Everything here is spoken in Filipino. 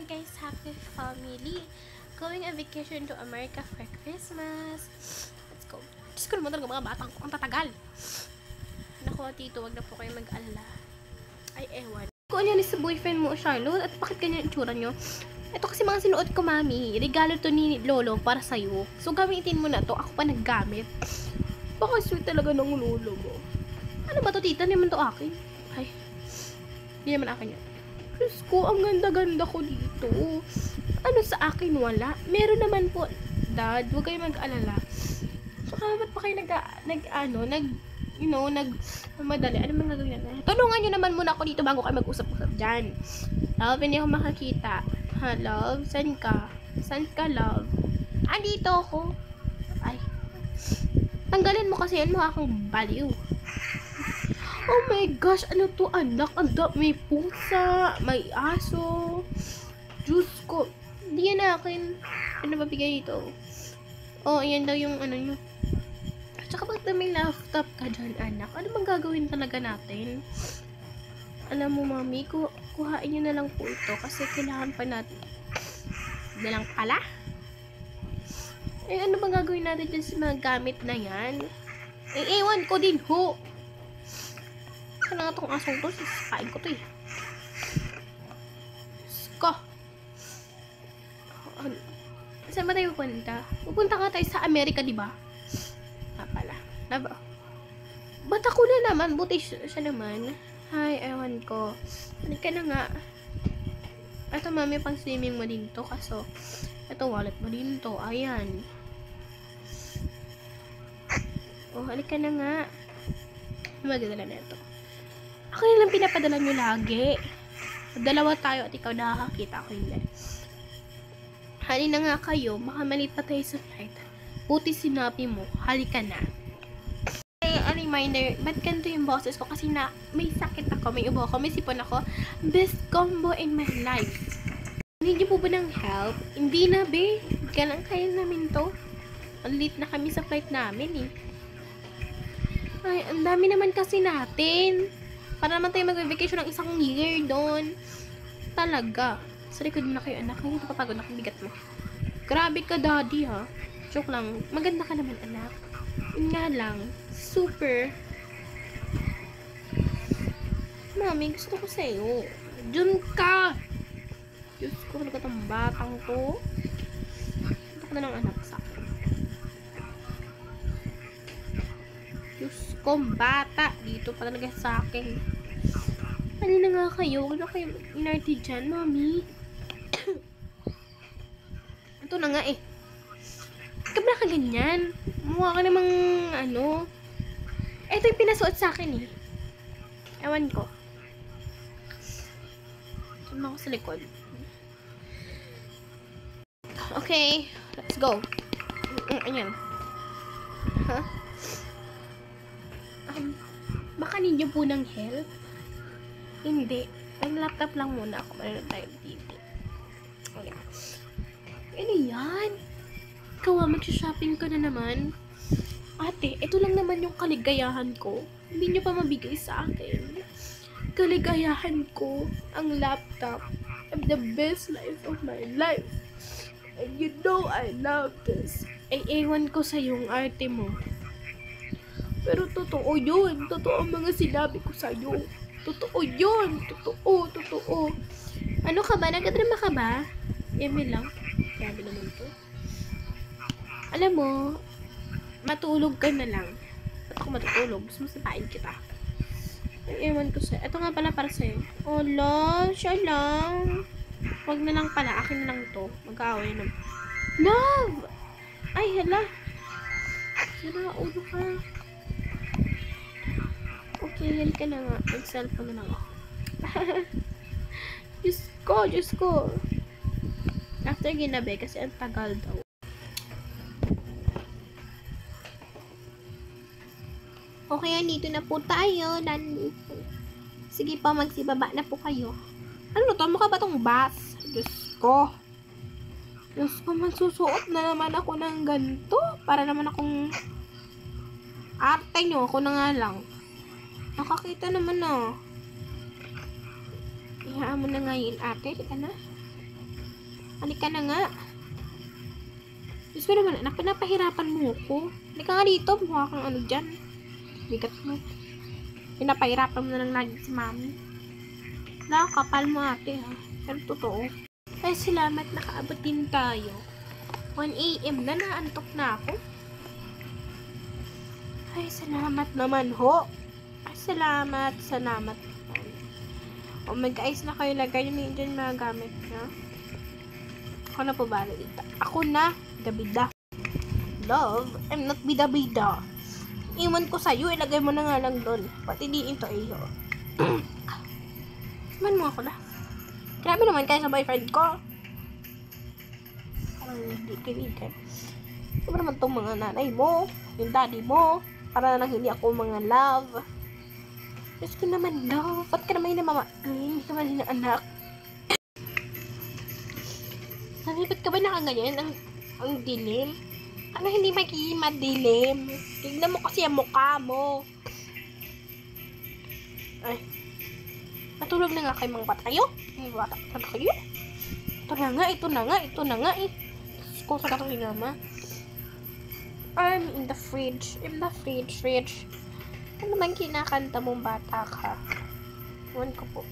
Hi guys, happy family! Going on vacation to America for Christmas. Let's go. Diyos ko naman talaga mga batang ko. Ang tatagal. Naku, tito, wag na po kayo mag-alala. Ay, ewan. Kung ano yan sa boyfriend mo, Charlotte, at bakit ganyan itsura nyo? Ito kasi mga sinuot ko, mami. Regalo to ni Lolo para sa'yo. So, gamitin mo na to. Ako pa naggamit. Baka sweet talaga ng Lolo mo. Ano ba to, tita? Hindi naman to akin. Ay, hindi naman akin yan. Diyos ko, ang ganda-ganda ko dito. Ano sa akin wala? Meron naman po, Dad. Huwag kayo mag-alala. Saka, ba't pa kayo madali. Ano man gagawin natin? Tulungan nyo naman muna ako dito bago kayo mag-usap-usap dyan. Love, hindi ako makakita. Ha, love? Saan ka? Saan ka, love? Andito ako. Ay. Tanggalin mo kasi yan, mukha kang baliw. Oh my gosh, ano to, anak? May pusa, may aso. Diyos ko. Hindi yan akin. Ano ba bigay dito? Oh, ayan daw yung ano nyo. Tsaka bakit may laptop ka dyan, anak? Ano bang gagawin talaga natin? Alam mo, mami, kuhain nyo na lang po ito kasi kailangan pa natin. Na lang pala? Eh, ano bang gagawin natin dyan sa mga gamit na yan? Eh, ewan ko din, ho! Ano nga tong asong to? Sisikain ko to eh. Sko! Saan ba tayo pupunta? Pupunta ka tayo sa Amerika, di ba? Pala. Ba't ako na naman? Buti siya naman. Hi, ewan ko. Halika na nga. Ito, mami, pang swimming mo din to. Kaso, ito, wallet mo din to. Ayan. Oh, halika na nga. Magdadala na ito. Ako na lang pinapadala nyo lagi. Dalawa tayo at ikaw nakakakita ako hindi. Halina nga kayo. Baka malit pa tayo sa flight. Buti sinabi mo. Halika na. A reminder, ba't ganito yung boses ko? Kasi na may sakit ako, may ubo ako, may sipon ako. Best combo in my life. Hindi po ba ng help? Hindi na, be. Kailan kaya namin to? Ang late na kami sa flight namin, eh. Ay, ang dami naman kasi natin. Para naman tayo mag-vacation ng isang year doon. Talaga. Sa likod mo na kayo, anak. Ngayon napapagod na bigat mo. Grabe ka, daddy, ha? Joke lang. Maganda ka naman, anak. Yun nga lang. Super. Mami, gusto ko sa'yo. Diyan ka! Diyos ko, talaga itong batang to. Ito ko na ng anak sa akin. Diyos ko, bata. Dito pa talaga sa akin. Ano na nga kayo? Ano kayo inarty dyan, mami? Ito na nga eh. Ikaw ba ka ganyan? Mukha ka namang ano. Ito yung pinasuot sa akin eh. Ewan ko. Ito ako sa likod. Okay. Let's go. Ayan. Huh? Baka ninyo po ng help? Hindi. Mag-laptop lang muna ako. Manonood tayo ng TV. Okay. Ano yan? Ikaw mag-shopping ka na naman. Ate, ito lang naman yung kaligayahan ko. Hindi nyo pa mabigay sa akin. Kaligayahan ko, ang laptop. I'm the best life of my life. And you know I love this. Ay, ewan ko sa yung arte mo. Pero totoo yun. Totoo ang mga sinabi ko sa'yo. Totoo yun. Totoo. Ano ka ba? Nagkadrama ka ba? Eme lang. Grabe naman to. Alam mo, matulog ka na lang. Ba't ako matutulog? Gusto mo sapain kita. Ay, ewan ko sa'yo. Ito nga pala para sa'yo. Ola, siya lang. Huwag na lang pala. Akin na lang to. Mag-aaway na. Love! Ay, hala. Sira, ulo ka. Okay, halika na nga. Mag-cellphone na lang ako. Diyos ko. After ginabi, kasi ang tagal daw. Okay, dito na po tayo. Sige po, magsibaba na po kayo. Ano to? Mukha ba tong bus? Diyos ko, magsusuot na naman ako ng ganito. Para naman akong arte nyo. Ako na nga lang. Nakakita naman na. Ihaan mo na nga yun, ate. Ika na. Halika na nga. Diyos ko naman, anak, pinapahirapan mo ko. Halika nga dito, mukha kang ano dyan. Bigat mo. Pinapahirapan mo na lang lagi si mami. Nakakapal mo ate ha. Pero totoo. Ay, salamat, nakaabot din tayo. 1 AM na, naantok na ako. Ay, salamat naman ho. Ay, salamat. O, mag-ayos na kayo. Lagay nyo dyan mga gamit nyo. Ako na po ba dito? Ako na. Bida-bida. Love, I'm not bida-bida. Iwan ko sa'yo. Ilagay mo na nga lang doon. Pati di ito iyo. Saman mo ako na. Grabe naman kayo sa boyfriend ko. Parang hindi kaibigan. Sabi naman itong mga nanay mo. Yung daddy mo. Para lang hindi ako mga love. Diyos ko naman, love. Ba't ka naman hindi ka man anak? Sabi, ba't ka ba nakaganyan? Ang dilim? Ano hindi magiging madilim? Tignan mo kasi ang mukha mo. Ay. Natulog na nga kayo mga bata kayo? Ay, bata na kayo? Ito na nga eh. Kung sa katong mama. I'm in the fridge. Ano naman kinakanta mong bata ka? Ewan ko po.